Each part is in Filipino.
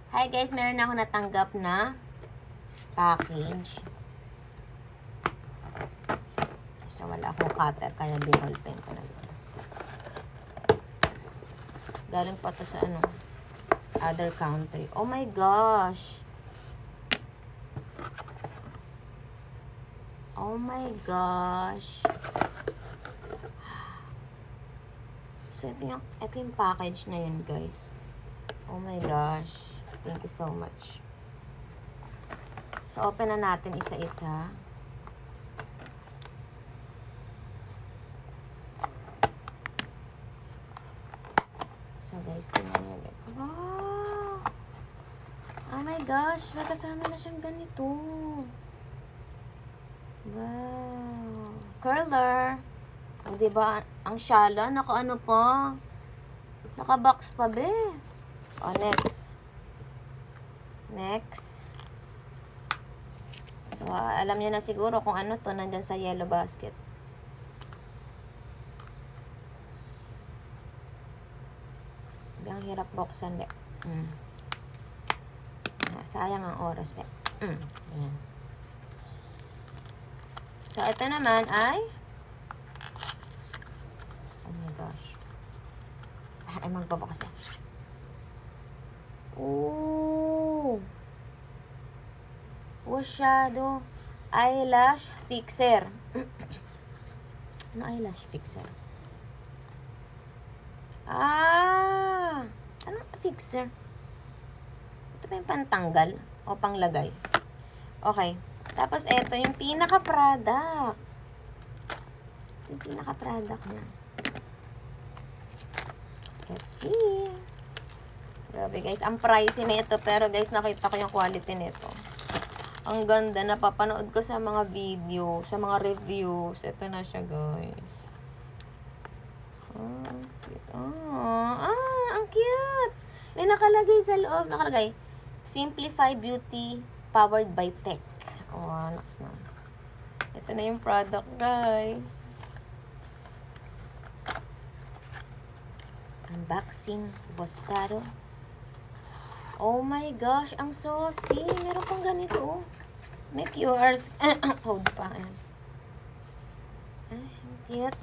Hi guys, meron ako natanggap na package. So, wala akong cutter, kaya binallpen ko na lang. Galing pa to sa other country. Oh my gosh! Oh my gosh! So, ito yung package na yun, guys. Oh my gosh! Thank you so much. So, open na natin isa-isa. So, guys, tingnan nyo ulit. Wow! Oh my gosh! May kasama na siyang ganito. Wow! Curler! O, diba? Ang shala. Naka-ano pa? Naka-box pa, be. O, next. Next. So, alam niyo na siguro kung ano to, nandyan sa yellow basket. Ang hirap buksan, be. Sayang ang oras, be. Ayan. So, ito naman ay oh my gosh. Ay, magbabakas, be. Ooh! Shadow eyelash fixer. Ano eyelash fixer? Ano fixer? Ito ba yung pantanggal o panglagay? Okay. Tapos ito yung pinaka-product. Yung pinaka-product niya. Let's see. Grabe guys, ang pricey na ito, pero guys, nakita ko yung quality nito. Ang ganda, napapanood ko sa mga video, sa mga reviews. Ito na siya, guys. Cute. Ang cute! May nakalagay sa loob, nakalagay, Simplify Beauty, powered by Tech. Naks na. Ito na yung product, guys. Unboxing, Bossaro. Oh my gosh, ang saucy. Meron pang ganito. May QRs. Hold pa. Ay, ang cute.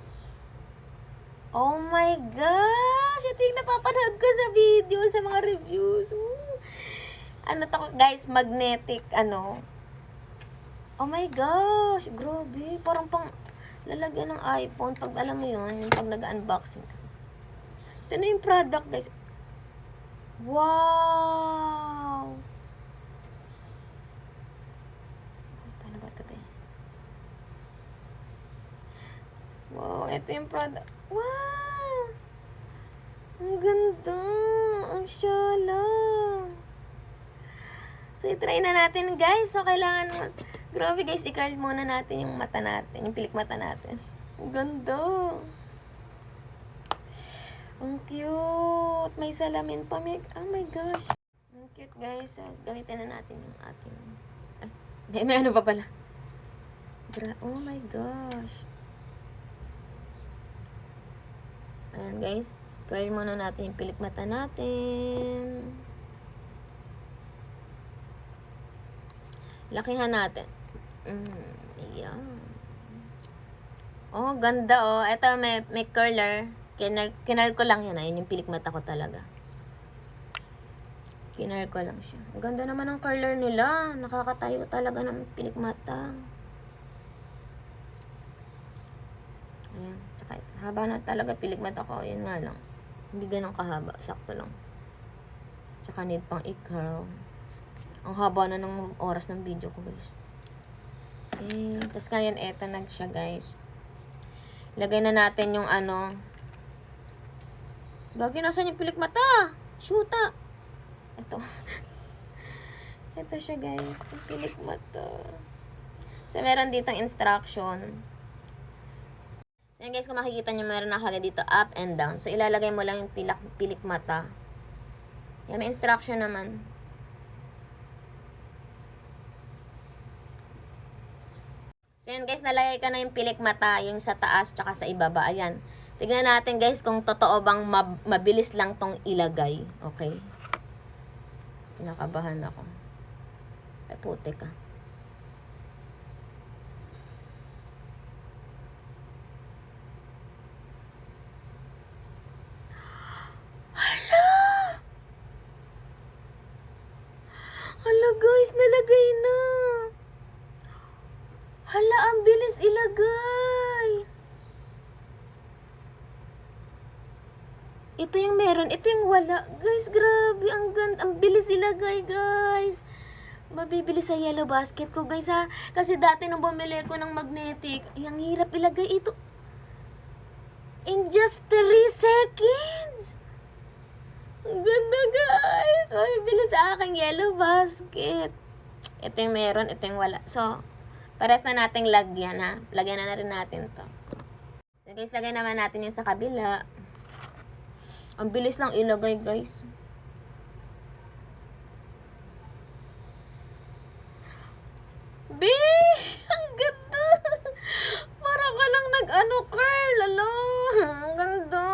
Oh my gosh! Ito yung napapanood ko sa video, sa mga reviews. Ano to, guys? Magnetic, Oh my gosh! Grabe. Parang pang lalagyan ng iPhone. Pag alam mo yun, yung pag nag-unboxing ka. Ito na yung product, guys. Wow! Paano ba ito, ba? Wow, ito yung product. Wow! Ang ganda! Ang shala! So, i-try na natin, guys. So, kailangan grabe, guys. I-curl muna natin yung mata natin. Yung pilik mata natin. Ang ganda! Ang cute! May salamin pa. Oh my gosh! Ang cute, guys. So, gamitin na natin yung ating may ano pa pala. Oh my gosh! Ayan, guys. Curl muna natin yung pilik mata natin. Lakihan natin. Ayan. Oh, ganda, oh. Ito, may curler. Kinarl ko lang yan. Ayun yung pilik mata ko talaga. Kinarl ko lang siya. Ang ganda naman ng curler nila. Nakakatayo talaga ng pilik mata. Ayan. Tsaka, haba na talaga pilik mata ko. Ayan nga lang. Hindi ganun kahaba. Sakto lang. Tsaka need pang i-curl. Ang haba na ng oras ng video ko, guys. Okay. Tapos ngayon, eto na siya, guys. Lagay na natin yung Gagi, nasan yung pilik mata? Shoota! Ito. Ito siya, guys. Yung pilik mata. So, meron ditong instruction. So, yan, guys, kung makikita nyo, meron nakalagay dito up and down. So, ilalagay mo lang yung pilik mata. Yan, may instruction naman. So, yan, guys, nalagay ka na yung pilik mata, yung sa taas, tsaka sa ibaba. Ayan. Tignan natin, guys, kung totoo bang mabilis lang tong ilagay. Okay? Kinakabahan ako. Ay, puti ka. Hala guys, nalagay na. Hala, ang bilis ilagay. Ito yung meron, ito yung wala. Guys, grabe, ang bilis ilagay, guys. Mabibili sa yellow basket ko, guys, ha. Kasi dati nung bumili ko ng magnetic, ang hirap ilagay ito. In just 3 seconds. Ang ganda, guys. Mabibili sa aking yellow basket. Ito yung meron, ito yung wala. So, pares na nating lagyan, ha. Lagyan na rin natin to. So, guys, lagay naman natin yung sa kabila. Ang bilis lang ilagay, guys. Ang ganda! Para ka lang nag-ano, curl, alo. Ang ganda.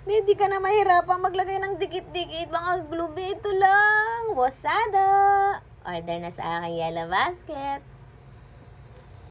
Hindi ka na mahirapang maglagay ng dikit-dikit. Mga glue, ito lang. Wasada. Order na sa aking yellow basket.